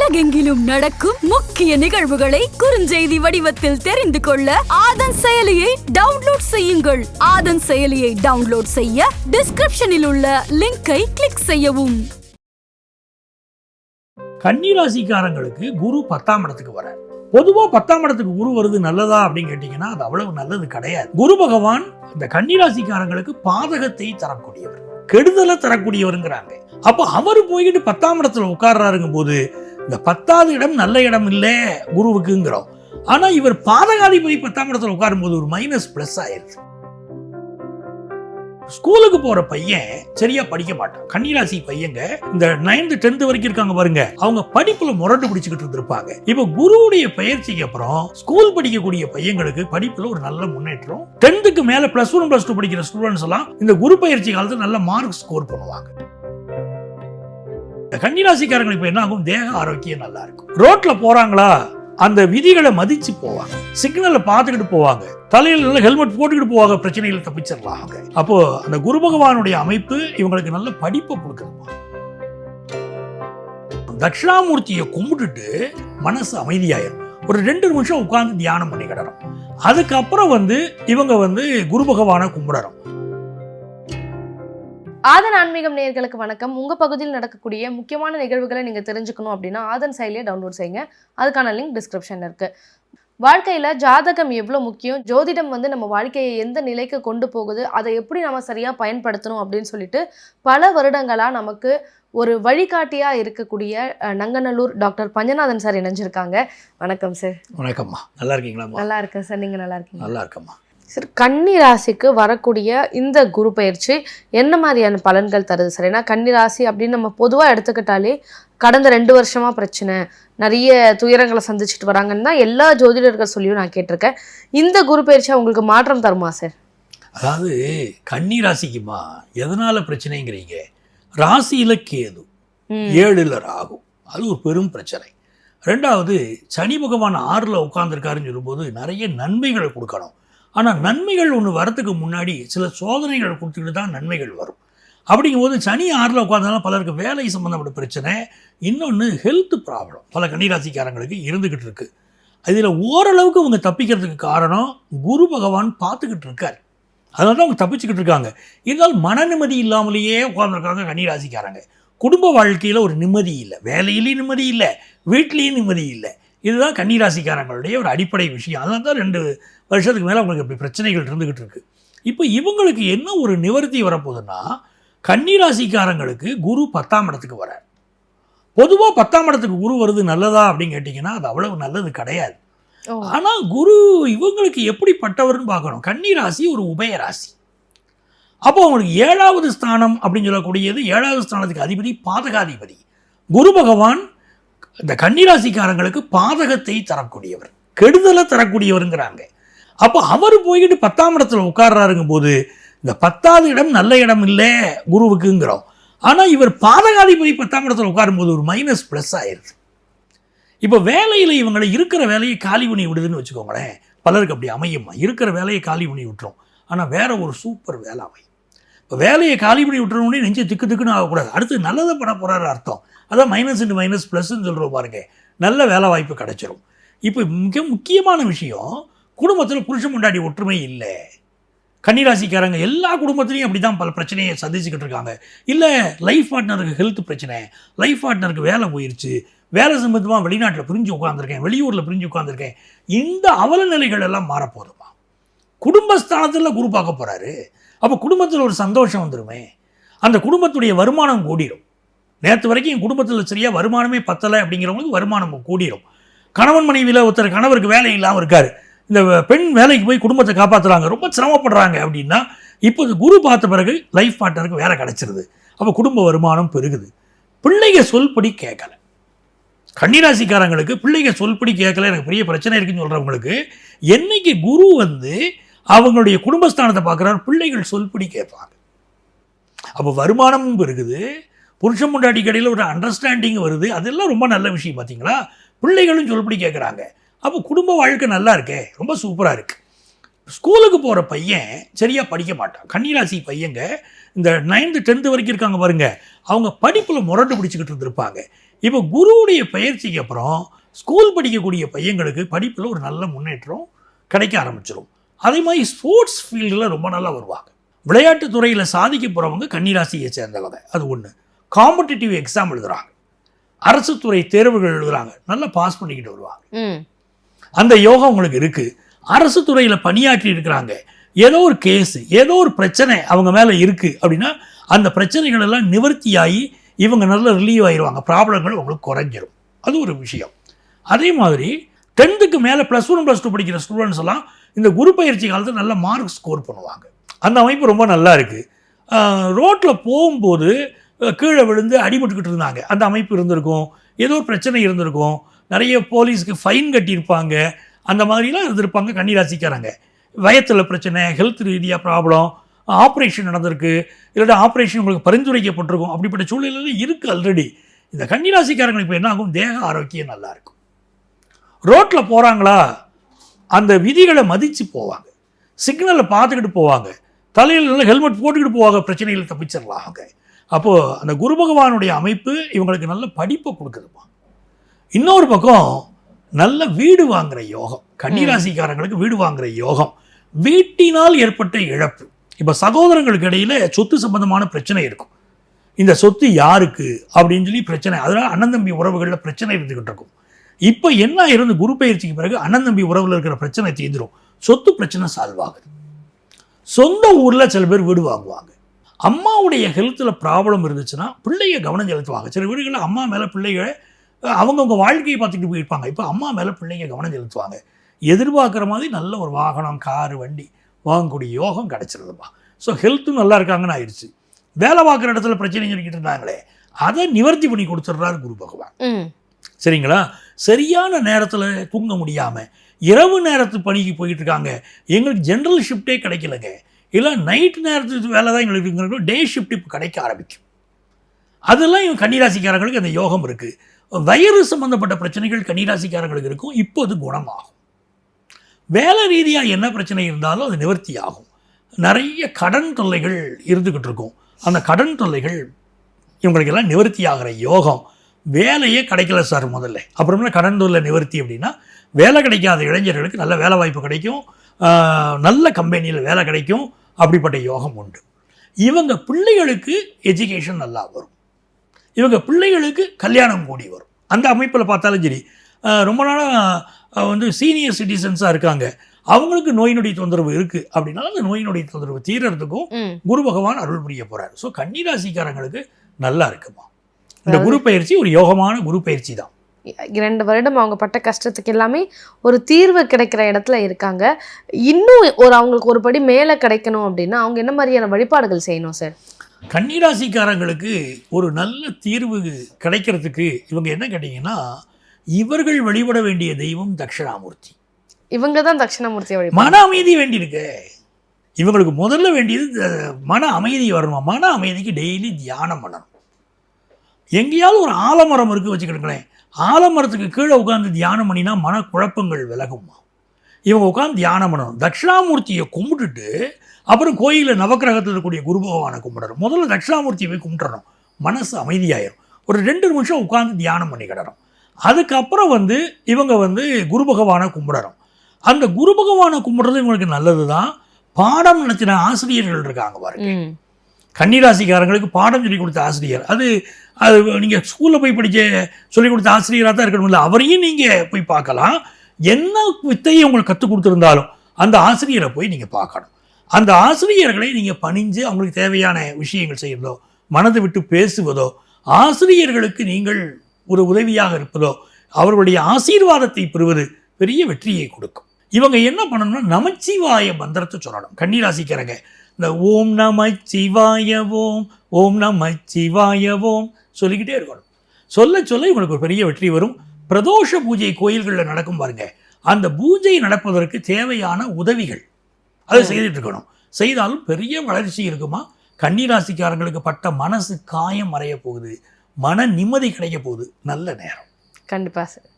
உலகெங்கிலும் நடக்கும் முக்கிய நிகழ்வுகளை குறுஞ்செய்தி வடிவத்தில் தெரிந்து கொள்ள ஆதன் செயலியை டவுன்லோட் செய்யுங்கள். ஆதன் செயலியை டவுன்லோட் செய்ய டிஸ்கிரிப்ஷனில் உள்ள லிங்கை கிளிக் செய்யவும். கன்னிராசிக்காரங்களுக்கு குரு 10ஆம் இடத்துக்கு வர பொதுவா 10ஆம் இடத்துக்கு குரு வருது நல்லதா அப்படின்னு கேட்டீங்கன்னா அது அவ்வளவு நல்லது கிடையாது. குரு பகவான் இந்த கன்னிராசிக்காரங்களுக்கு பாதகத்தை தரக்கூடியவர், கெடுதலை தரக்கூடியவருங்கிறாங்க. அப்ப அவர் போய்கிட்டு 10ஆம் இடத்துல உட்கார்றாருங்க போது இந்த 10வது இடம் நல்ல இடம் இல்ல குருவுக்குங்கிறோம். ஆனா இவர் பாதகாதிபதி 10ஆம் இடத்துல உட்காரும் போது ஒரு மைனஸ் பிளஸ் ஆயிருச்சு. ஸ்கூலுக்கு போற பையன் சரியா படிக்க மாட்டான். கன்னிராசி பையங்க இந்த 9th 10th வரைக்கும் இருக்காங்க பாருங்க, அவங்க படிப்புல முரண்டு பிடிச்சுக்கிட்டு இருந்திருப்பாங்க. இப்ப குருவுடைய பயிற்சிக்கு அப்புறம் ஸ்கூல் படிக்கக்கூடிய பையங்களுக்கு படிப்புல ஒரு நல்ல முன்னேற்றம். 10th மேல +1 +2 படிக்கிற ஸ்டூடெண்ட்ஸ் எல்லாம் இந்த குரு பயிற்சி காலத்துல நல்ல மார்க் ஸ்கோர் பண்ணுவாங்க. கன்னிராசிக்காரங்களுக்கு இப்ப என்ன ஆகும், தேக ஆரோக்கியம் நல்லா இருக்கும். ரோட்ல போறாங்களா அந்த விதிகளை மதிச்சு போவாங்க, சிக்னலை பார்த்துக்கிட்டு போவாங்க, தலையில நல்ல ஹெல்மெட் போட்டுக்கிட்டு போவாங்க, பிரச்சனைகளை தப்பிச்சிடலாம். அப்போ அந்த குரு பகவானுடைய அமைப்பு இவங்களுக்கு நல்ல படிப்பை கொடுக்குதுமா. தட்சிணாமூர்த்தியை கும்பிட்டுட்டு மனசு அமைதியாயிரும். ஒரு 2 நிமிஷம் உட்கார்ந்து தியானம் பண்ணிக்கிடணும். அதுக்கப்புறம் இவங்க குரு பகவானை கும்பிடணும். ஆதன் ஆன்மீகம் நேயர்களுக்கு வணக்கம். உங்கள் பகுதியில் நடக்கக்கூடிய முக்கியமான நிகழ்வுகளை நீங்கள் தெரிஞ்சுக்கணும் அப்படின்னா ஆதன் செயலியை டவுன்லோட் செய்யுங்க. அதுக்கான லிங்க் டிஸ்கிரிப்ஷனில் இருக்குது. வாழ்க்கையில் ஜாதகம் எவ்வளோ முக்கியம், ஜோதிடம் நம்ம வாழ்க்கையை எந்த நிலைக்கு கொண்டு போகுது, அதை எப்படி நம்ம சரியாக பயன்படுத்தணும் அப்படின்னு சொல்லிட்டு பல வருடங்களாக நமக்கு ஒரு வழிகாட்டியாக இருக்கக்கூடிய நங்கநல்லூர் டாக்டர் பஞ்சநாதன் சார் இணைஞ்சிருக்காங்க. வணக்கம் சார். வணக்கம்மா, நல்லா இருக்கீங்களா? நல்லா இருக்கேன் சார், நீங்கள் நல்லா இருக்கீங்க? நல்லா இருக்கம்மா. சார், கன்னி ராசிக்கு வரக்கூடிய இந்த குரு பயிற்சி என்ன மாதிரியான பலன்கள் தருது சார்? ஏன்னா கன்னி ராசி அப்படின்னு நம்ம பொதுவாக எடுத்துக்கிட்டாலே கடந்த 2 வருஷமா பிரச்சனை, நிறைய துயரங்களை சந்திச்சுட்டு வராங்கன்னு தான் எல்லா ஜோதிடர்கள் சொல்லியும் நான் கேட்டிருக்கேன். இந்த குரு பயிற்சி அவங்களுக்கு மாற்றம் தருமா சார்? அதாவது கன்னி ராசிக்குமா எதனால பிரச்சனைங்கிறீங்க, ராசியில கேது, 7ல் ராகு, அது ஒரு பெரும் பிரச்சனை. 2வது சனி பகவான் 6ல் உட்கார்ந்துருக்காருன்னு சொல்லும்போது நிறைய நன்மைகளை கொடுக்கணும். ஆனால் நன்மைகள் ஒன்று வரத்துக்கு முன்னாடி சில சோதனைகள் கொடுத்துக்கிட்டு தான் நன்மைகள் வரும். அப்படிங்கும்போது சனி 6ல் உட்காந்தாலும் பலருக்கு வேலை சம்மந்தப்பட்ட பிரச்சனை, இன்னொன்று ஹெல்த் ப்ராப்ளம் பல கன்னிராசிக்காரங்களுக்கு இருந்துக்கிட்டு இருக்கு. அதில் ஓரளவுக்கு அவங்க தப்பிக்கிறதுக்கு காரணம் குரு பகவான் பார்த்துக்கிட்டு இருக்கார். அதனால தான் அவங்க தப்பிச்சுக்கிட்டு இருக்காங்க. இருந்தாலும் மன நிம்மதி இல்லாமலேயே உட்காந்துருக்காங்க கன்னிராசிக்காரங்க. குடும்ப வாழ்க்கையில் ஒரு நிம்மதி இல்லை, வேலையிலையும் நிம்மதி இல்லை, வீட்லேயும் நிம்மதி இல்லை. இதுதான் கன்னிராசிக்காரங்களுடைய ஒரு அடிப்படை விஷயம். அதனால தான் 2 வருஷத்துக்கு மேலே அவங்களுக்கு இப்படி பிரச்சனைகள் இருந்துக்கிட்டு இருக்கு. இப்போ இவங்களுக்கு என்ன ஒரு நிவர்த்தி வரப்போகுதுன்னா, கன்னிராசிக்காரங்களுக்கு குரு 10ஆம் இடத்துக்கு வர பொதுவாக 10ஆம் இடத்துக்கு குரு வருது நல்லதா அப்படின்னு கேட்டிங்கன்னா அது அவ்வளவு நல்லது கிடையாது. ஆனால் குரு இவங்களுக்கு எப்படிப்பட்டவர்னு பார்க்கணும். கன்னிராசி ஒரு உபயராசி. அப்போ அவங்களுக்கு 7வது ஸ்தானம் அப்படின்னு சொல்லக்கூடியது, 7வது ஸ்தானத்துக்கு அதிபதி பாதகாதிபதி. குரு பகவான் இந்த கன்னிராசிக்காரங்களுக்கு பாதகத்தை தரக்கூடியவர், கெடுதலை தரக்கூடியவருங்கிறாங்க. அப்போ அவர் போய்கிட்டு 10ஆம் இடத்துல உட்கார்றாருங்க போது இந்த 10வது இடம் நல்ல இடம் இல்லை குருவுக்குங்கிறோம். ஆனால் இவர் பாதகாதிபதி 10ஆம் இடத்துல உட்காரும் போது ஒரு மைனஸ் ப்ளஸ் ஆயிடுது. இப்போ வேலையில் இவங்களை இருக்கிற வேலையை காலி பண்ணி விடுதுன்னு வச்சுக்கோங்களேன். பலருக்கு அப்படி அமையுமா, இருக்கிற வேலையை காலி பண்ணி விட்டுரும், ஆனால் வேற ஒரு சூப்பர் வேலை அமையும். இப்போ வேலையை காலி பண்ணி விட்டுறோன்னே நெஞ்சு திக்கு திக்குன்னு ஆகக்கூடாது. அடுத்து நல்லதை பண்ண போகிறாரு அர்த்தம். அதான் -*- ப்ளஸ்ன்னு சொல்கிறோம் பாருங்க, நல்ல வேலை வாய்ப்பு கிடைச்சிரும். இப்போ மிக முக்கியமான விஷயம், குடும்பத்தில் புருஷன் பொண்டாட்டி ஒற்றுமை இல்லை. கன்னிராசிக்காரங்க எல்லா குடும்பத்துலேயும் அப்படி தான் பல பிரச்சனையை சந்திச்சுக்கிட்டு இருக்காங்க. இல்லை லைஃப் பார்ட்னருக்கு ஹெல்த் பிரச்சனை, லைஃப் பார்ட்னருக்கு வேலை போயிடுச்சு, வேலை சம்பந்தமாக வெளிநாட்டில் பிரிஞ்சு உட்காந்துருக்கேன், வெளியூரில் பிரிஞ்சு உட்காந்துருக்கேன். இந்த அவல நிலைகள் எல்லாம் மாறப்போதுமா. குடும்பஸ்தானத்தில் குரு பார்க்க போகிறாரு. அப்போ குடும்பத்தில் ஒரு சந்தோஷம் வந்துடுமே, அந்த குடும்பத்துடைய வருமானம் கூடிடும். நேற்று வரைக்கும் என் குடும்பத்தில் சரியாக வருமானமே பத்தலை அப்படிங்கிறவங்களுக்கு வருமானம் கூடிடும். கணவன் மனைவியில் ஒருத்தர் கணவருக்கு வேலை இல்லாமல் இருக்கார், இந்த பெண் வேலைக்கு போய் குடும்பத்தை காப்பாற்றுறாங்க, ரொம்ப சிரமப்படுறாங்க அப்படின்னா இப்போ குரு பார்த்த பிறகு லைஃப் பார்ட்னருக்கு வேலை கிடச்சிருது. அப்போ குடும்ப வருமானம் பெருகுது. பிள்ளைங்க சொல்படி கேட்கலை. கன்னிராசிக்காரங்களுக்கு பிள்ளைங்க சொல்படி கேட்கல, எனக்கு பெரிய பிரச்சனை இருக்குன்னு சொல்கிறவங்களுக்கு என்னைக்கு குரு அவங்களுடைய குடும்பஸ்தானத்தை பார்க்குறாரு, பிள்ளைகள் சொல்படி கேட்பாங்க. அப்போ வருமானமும் பெருகுது, புருஷன் பொண்டாட்டி கடையில் ஒரு அண்டர்ஸ்டாண்டிங் வருது. அதெல்லாம் ரொம்ப நல்ல விஷயம். பார்த்தீங்களா, பிள்ளைகளும் சொல்படி கேட்குறாங்க. அப்போ குடும்ப வாழ்க்கை நல்லா இருக்கே, ரொம்ப சூப்பராக இருக்குது. ஸ்கூலுக்கு போகிற பையன் சரியாக படிக்க மாட்டான். கன்னிராசி பையங்க இந்த 9th 10th வரைக்கும் இருக்காங்க பாருங்க, அவங்க படிப்பில் முரண்டு பிடிச்சிக்கிட்டு இருந்திருப்பாங்க. இப்போ குருவுடைய பயிற்சிக்கு அப்புறம் ஸ்கூல் படிக்கக்கூடிய பையங்களுக்கு படிப்பில் ஒரு நல்ல முன்னேற்றம் கிடைக்க ஆரம்பிச்சிடும். அதே மாதிரி ஸ்போர்ட்ஸ் ஃபீல்டில் ரொம்ப நல்லா வருவாங்க. விளையாட்டுத் துறையில் சாதிக்க போகிறவங்க கன்னிராசியை சேர்ந்தவங்க. அது ஒன்று. காம்படிட்டிவ் எக்ஸாம் எழுதுகிறாங்க, அரசு துறை தேர்வுகள் எழுதுகிறாங்க, நல்லா பாஸ் பண்ணிக்கிட்டு வருவாங்க. அந்த யோகம் உங்களுக்கு இருக்குது. அரசு துறையில் பணியாற்றி இருக்கிறாங்க, ஏதோ ஒரு கேஸு, ஏதோ ஒரு பிரச்சனை அவங்க மேலே இருக்குது அப்படின்னா அந்த பிரச்சனைகள் எல்லாம் நிவர்த்தியாகி இவங்க நல்லா ரிலீவ் ஆகிடுவாங்க, ப்ராப்ளங்கள் உங்களுக்கு குறைஞ்சிரும். அது ஒரு விஷயம். அதே மாதிரி 10th மேலே +1 +2 படிக்கிற ஸ்டூடெண்ட்ஸ் எல்லாம் இந்த குரு பயிற்சி காலத்தில் நல்ல மார்க் ஸ்கோர் பண்ணுவாங்க. அந்த அமைப்பு ரொம்ப நல்லா இருக்குது. ரோட்டில் போகும்போது கீழே விழுந்து அடிபட்டுக்கிட்டு இருந்தாங்க, அந்த அமைப்பு இருந்திருக்கும். ஏதோ ஒரு பிரச்சனை இருந்திருக்கும், நிறைய போலீஸ்க்கு ஃபைன் கட்டியிருப்பாங்க, அந்த மாதிரிலாம் இருந்திருப்பாங்க கன்னிராசிக்காரங்க. வயத்தில் பிரச்சனை, ஹெல்த் ரீதியாக ப்ராப்ளம், ஆப்ரேஷன் நடந்திருக்கு, இல்லாட்டா ஆப்ரேஷன் உங்களுக்கு பரிந்துரைக்கப்பட்டிருக்கும். அப்படிப்பட்ட சூழ்நிலையில் இருக்குது ஆல்ரெடி. இந்த கன்னிராசிக்காரங்களுக்கு இப்போ என்ன ஆகும், தேக ஆரோக்கியம் நல்லாயிருக்கும். ரோட்டில் போகிறாங்களா அந்த விதிகளை மதித்து போவாங்க, சிக்னலை பார்த்துக்கிட்டு போவாங்க, தலையில் நல்லா ஹெல்மெட் போட்டுக்கிட்டு போவாங்க, பிரச்சனைகளை தப்பிச்சிடலாம். அப்போது அந்த குரு பகவானுடைய அமைப்பு இவங்களுக்கு நல்ல படிப்பை கொடுக்குதுமா. இன்னொரு பக்கம் நல்ல வீடு வாங்குகிற யோகம், கன்னிராசிக்காரங்களுக்கு வீடு வாங்குகிற யோகம். வீட்டினால் ஏற்பட்ட இழப்பு, இப்போ சகோதரங்களுக்கு இடையில் சொத்து சம்பந்தமான பிரச்சனை இருக்கும். இந்த சொத்து யாருக்கு அப்படின்னு சொல்லி பிரச்சனை, அதனால் அண்ணன் தம்பி உறவுகளில் பிரச்சனை இருந்துக்கிட்டு இருக்கும். இப்போ என்ன இருந்து குரு பயிற்சிக்கு பிறகு அண்ணன் தம்பி உறவில் இருக்கிற பிரச்சனை தீர்ந்துடும், சொத்து பிரச்சனை சால்வ் ஆகுது. சொந்த ஊரில் சில பேர் வீடு வாங்குவாங்க. அம்மாவுடைய ஹெல்த்தில் ப்ராப்ளம் இருந்துச்சுன்னா பிள்ளைய கவனம் செலுத்துவாங்க. சில வீடுகளில் அம்மா மேலே பிள்ளைகளை அவங்கவுங்க வாழ்க்கையை பார்த்துக்கிட்டு போயிருப்பாங்க, இப்போ அம்மா மேலே பிள்ளைங்க கவனம் செலுத்துவாங்க. எதிர்பார்க்குற மாதிரி நல்ல ஒரு வாகனம், காரு, வண்டி வாங்கக்கூடிய யோகம் கிடச்சிருதுப்பா. ஸோ ஹெல்த்தும் நல்லா இருக்காங்கன்னு ஆயிடுச்சு. வேலை பார்க்குற இடத்துல பிரச்சனை சொல்லிக்கிட்டு இருந்தாங்களே அதை நிவர்த்தி பண்ணி கொடுத்துட்றாரு குரு பகவான். சரிங்களா? சரியான நேரத்தில் தூங்க முடியாமல் இரவு நேரத்து பணிக்கு போயிட்டு இருக்காங்க, எங்களுக்கு ஜென்ரல் ஷிஃப்டே கிடைக்கலங்க, இல்லை நைட் நேரத்துக்கு வேலை தான் எங்களுக்கு, டே ஷிஃப்ட் இப்போ கிடைக்க ஆரம்பிக்கும். அதெல்லாம் இவங்க கன்னிராசிக்காரங்களுக்கு அந்த யோகம் இருக்குது. வயிறு சம்பந்தப்பட்ட பிரச்சனைகள் கன்னிராசிக்காரங்களுக்கு இருக்கும், இப்போ அது குணமாகும். வேலை ரீதியாக என்ன பிரச்சனை இருந்தாலும் அது நிவர்த்தி ஆகும். நிறைய கடன் தொல்லைகள் இருந்துக்கிட்டு இருக்கும், அந்த கடன் தொல்லைகள் இவங்களுக்கெல்லாம் நிவர்த்தி ஆகிற யோகம். வேலையே கிடைக்கல சார் முதல்ல, அப்புறமே கடன் தொல்லை நிவர்த்தி அப்படின்னா வேலை கிடைக்காத இளைஞர்களுக்கு நல்ல வேலை வாய்ப்பு கிடைக்கும், நல்ல கம்பெனியில் வேலை கிடைக்கும். அப்படிப்பட்ட யோகம் உண்டு. இவங்க பிள்ளைகளுக்கு எஜுகேஷன் நல்லா வரும், இவங்க பிள்ளைகளுக்கு கல்யாணம் கூடி வரும். அந்த அமைப்பில் பார்த்தாலும் சரி, ரொம்ப நாளாக வந்து சீனியர் சிட்டிசன்ஸாக இருக்காங்க, அவங்களுக்கு நோய் நொடி தொந்தரவு இருக்குது அப்படின்னா அந்த நோய் நொடி தொந்தரவு தீரறதுக்கும் குரு பகவான் அருள் புரிய போகிறார். ஸோ கன்னிராசிக்காரங்களுக்கு நல்லா இருக்குமா. இந்த குரு பயிற்சி ஒரு யோகமான குரு பயிற்சி தான். 2 வருடம் அவங்க பட்ட கஷ்டத்துக்கு எல்லாமே ஒரு தீர்வு கிடைக்கிற இடத்துல இருக்காங்க. இன்னும் அவங்களுக்கு ஒரு படி மேலே கிடைக்கணும் அப்படின்னா அவங்க என்ன மாதிரியான வழிபாடுகள் செய்யணும் சார்? கன்னிராசிக்காரங்களுக்கு ஒரு நல்ல தீர்வு கிடைக்கிறதுக்கு இவங்க என்ன கேட்டிங்கன்னா, இவர்கள் வழிபட வேண்டிய தெய்வம் தட்சிணாமூர்த்தி. இவங்க தான் தட்சிணாமூர்த்தியை வழிபட. மன அமைதி வேண்டியிருக்கு இவங்களுக்கு. முதல்ல வேண்டியது மன அமைதி வரணுமா. மன அமைதிக்கு டெய்லி தியானம் பண்ணணும். எங்கேயாவது ஒரு ஆலமரம் இருக்குது வச்சுக்கிட்டுங்களேன், ஆலமரத்துக்கு கீழே உட்காந்து தியானம் பண்ணினா மன குழப்பங்கள் விலகுமா. இவங்க உட்காந்து தியானம் பண்ணணும். தட்சிணாமூர்த்தியை கும்பிட்டுட்டு அப்புறம் கோயிலில் நவக்கிரகத்தில் இருக்கக்கூடிய குரு பகவானை கும்பிடணும். முதல்ல தட்சிணாமூர்த்தியை போய் கும்பிட்டுறணும், மனசு அமைதியாயிரும். ஒரு 2 நிமிஷம் உட்காந்து தியானம் பண்ணிக்கிடணும். அதுக்கப்புறம் வந்து இவங்க வந்து குரு பகவானை கும்பிடணும். அந்த குரு பகவானை கும்பிட்றது இவங்களுக்கு நல்லது தான். பாடம் நடத்தின ஆசிரியர்கள் இருக்காங்க பாருங்க, கன்னிராசிக்காரங்களுக்கு பாடம் சொல்லி கொடுத்த ஆசிரியர், அது நீங்கள் ஸ்கூலில் போய் சொல்லிக் கொடுத்த ஆசிரியராக தான் இருக்கணும் இல்லை, அவரையும் நீங்கள் போய் பார்க்கலாம். என்ன வித்தையை உங்களுக்கு கற்றுக் கொடுத்துருந்தாலும் அந்த ஆசிரியரை போய் நீங்கள் பார்க்கணும். அந்த ஆசிரியர்களை நீங்கள் பணிஞ்சு அவங்களுக்கு தேவையான விஷயங்கள் செய்கிறதோ, மனதை விட்டு பேசுவதோ, ஆசிரியர்களுக்கு நீங்கள் ஒரு உதவியாக இருப்பதோ, அவர்களுடைய ஆசீர்வாதத்தை பெறுவது பெரிய வெற்றியை கொடுக்கும். இவங்க என்ன பண்ணணும்னா நமச்சிவாய மந்திரத்தை சொல்லணும். கன்னிராசிக்காரங்க இந்த ஓம் நமச்சிவாய ஓம், ஓம் நமச்சிவாய ஓம் சொல்லிக்கிட்டே இருக்கணும். சொல்ல சொல்ல இவங்களுக்கு ஒரு பெரிய வெற்றி வரும். பிரதோஷ பூஜை கோயில்களில் நடக்கும் பாருங்க, அந்த பூஜை நடப்பதற்கு தேவையான உதவிகள் அதை செய்துட்டு இருக்கணும். செய்தாலும் பெரிய வளர்ச்சி இருக்குமா. கன்னிராசிக்காரங்களுக்கு பட்ட மனசு காயம் மறைய போகுது, மன நிம்மதி கிடைக்க போகுது. நல்ல நேரம். கண்டிப்பாக சார்.